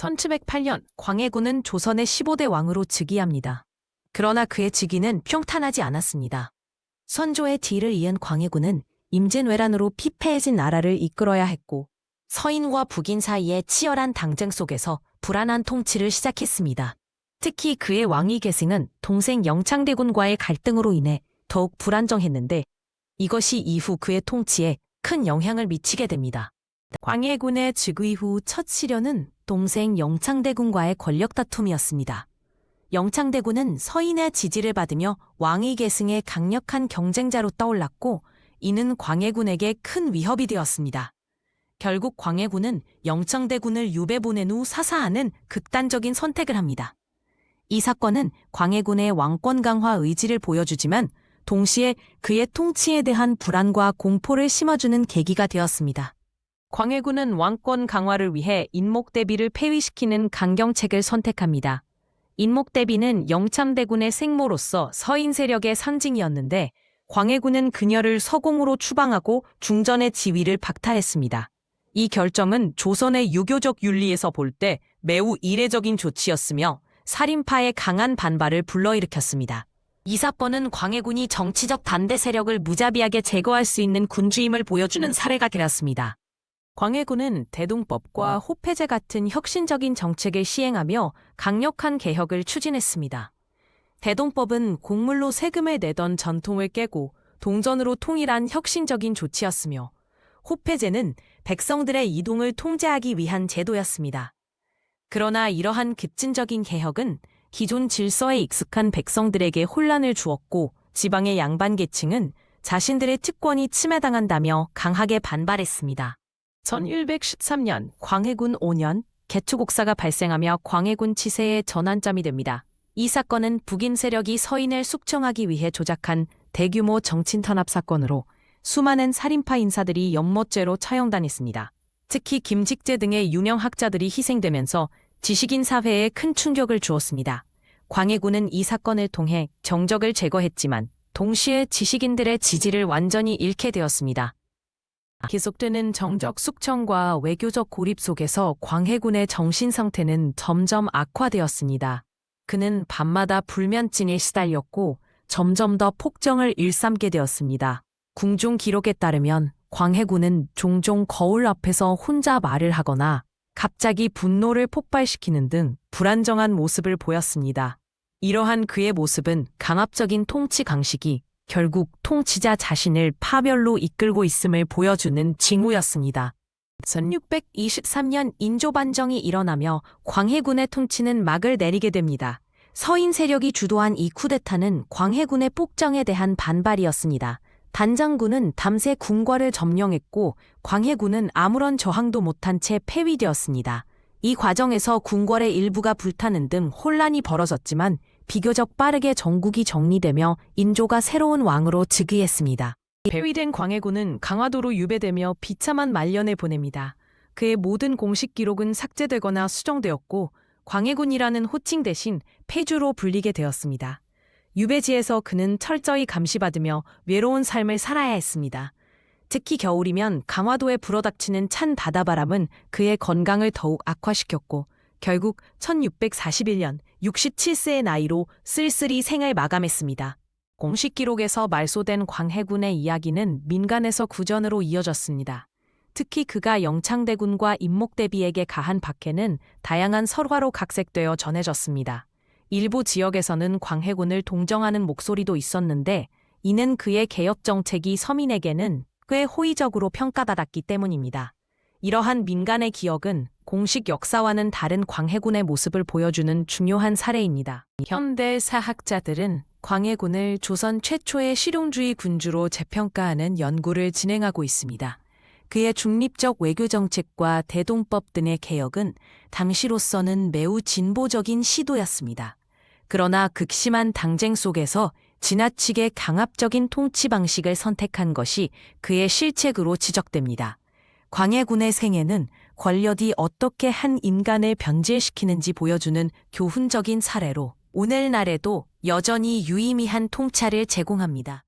1708년 광해군은 조선의 15대 왕으로 즉위합니다. 그러나 그의 즉위는 평탄하지 않았습니다. 선조의 뒤를 이은 광해군은 임진왜란으로 피폐해진 나라를 이끌어야 했고 서인과 북인 사이의 치열한 당쟁 속에서 불안한 통치를 시작했습니다. 특히 그의 왕위 계승은 동생 영창대군과의 갈등으로 인해 더욱 불안정했는데 이것이 이후 그의 통치에 큰 영향을 미치게 됩니다. 광해군의 즉위 후 첫 시련은 동생 영창대군과의 권력 다툼이었습니다. 영창대군은 서인의 지지를 받으며 왕위 계승의 강력한 경쟁자로 떠올랐고 이는 광해군에게 큰 위협이 되었습니다. 결국 광해군은 영창대군을 유배 보낸 후 사사하는 극단적인 선택을 합니다. 이 사건은 광해군의 왕권 강화 의지를 보여주지만 동시에 그의 통치에 대한 불안과 공포를 심어주는 계기가 되었습니다. 광해군은 왕권 강화를 위해 인목대비를 폐위시키는 강경책을 선택합니다. 인목대비는 영창대군의 생모로서 서인 세력의 상징이었는데 광해군은 그녀를 서공으로 추방하고 중전의 지위를 박탈했습니다. 이 결정은 조선의 유교적 윤리에서 볼 때 매우 이례적인 조치였으며 살인파의 강한 반발을 불러일으켰습니다. 이 사건은 광해군이 정치적 반대 세력을 무자비하게 제거할 수 있는 군주임을 보여주는 사례가 되었습니다. 광해군은 대동법과 호패제 같은 혁신적인 정책을 시행하며 강력한 개혁을 추진했습니다. 대동법은 곡물로 세금을 내던 전통을 깨고 동전으로 통일한 혁신적인 조치였으며 호패제는 백성들의 이동을 통제하기 위한 제도였습니다. 그러나 이러한 급진적인 개혁은 기존 질서에 익숙한 백성들에게 혼란을 주었고 지방의 양반 계층은 자신들의 특권이 침해당한다며 강하게 반발했습니다. 1113년 광해군 5년 개투곡사가 발생하며 광해군 치세의 전환점이 됩니다. 이 사건은 북인 세력이 서인을 숙청하기 위해 조작한 대규모 정친탄압 사건으로 수많은 살인파 인사들이 연못죄로 처형당했습니다. 특히 김직재 등의 유명 학자들이 희생되면서 지식인 사회에 큰 충격을 주었습니다. 광해군은 이 사건을 통해 정적을 제거했지만 동시에 지식인들의 지지를 완전히 잃게 되었습니다. 계속되는 정적 숙청과 외교적 고립 속에서 광해군의 정신 상태는 점점 악화되었습니다. 그는 밤마다 불면증에 시달렸고 점점 더 폭정을 일삼게 되었습니다. 궁중 기록에 따르면 광해군은 종종 거울 앞에서 혼자 말을 하거나 갑자기 분노를 폭발시키는 등 불안정한 모습을 보였습니다. 이러한 그의 모습은 강압적인 통치 강식이 결국 통치자 자신을 파멸로 이끌고 있음을 보여주는 징후였습니다. 1623년 인조반정이 일어나며 광해군의 통치는 막을 내리게 됩니다. 서인 세력이 주도한 이 쿠데타는 광해군의 폭정에 대한 반발이었습니다. 단장군은 밤새 궁궐을 점령했고 광해군은 아무런 저항도 못한 채 폐위되었습니다. 이 과정에서 궁궐의 일부가 불타는 등 혼란이 벌어졌지만 비교적 빠르게 정국이 정리되며 인조가 새로운 왕으로 즉위했습니다. 폐위된 광해군은 강화도로 유배되며 비참한 말년을 보냅니다. 그의 모든 공식 기록은 삭제되거나 수정되었고 광해군이라는 호칭 대신 폐주로 불리게 되었습니다. 유배지에서 그는 철저히 감시받으며 외로운 삶을 살아야 했습니다. 특히 겨울이면 강화도에 불어닥치는 찬 바다바람은 그의 건강을 더욱 악화시켰고 결국 1641년 67세의 나이로 쓸쓸히 생을 마감했습니다. 공식 기록에서 말소된 광해군의 이야기는 민간에서 구전으로 이어졌습니다. 특히 그가 영창대군과 인목대비에게 가한 박해는 다양한 설화로 각색되어 전해졌습니다. 일부 지역에서는 광해군을 동정하는 목소리도 있었는데 이는 그의 개혁 정책이 서민에게는 꽤 호의적으로 평가받았기 때문입니다. 이러한 민간의 기억은 공식 역사와는 다른 광해군의 모습을 보여주는 중요한 사례입니다. 현대 사학자들은 광해군을 조선 최초의 실용주의 군주로 재평가하는 연구를 진행하고 있습니다. 그의 중립적 외교 정책과 대동법 등의 개혁은 당시로서는 매우 진보적인 시도였습니다. 그러나 극심한 당쟁 속에서 지나치게 강압적인 통치 방식을 선택한 것이 그의 실책으로 지적됩니다. 광해군의 생애는 권력이 어떻게 한 인간을 변질시키는지 보여주는 교훈적인 사례로 오늘날에도 여전히 유의미한 통찰을 제공합니다.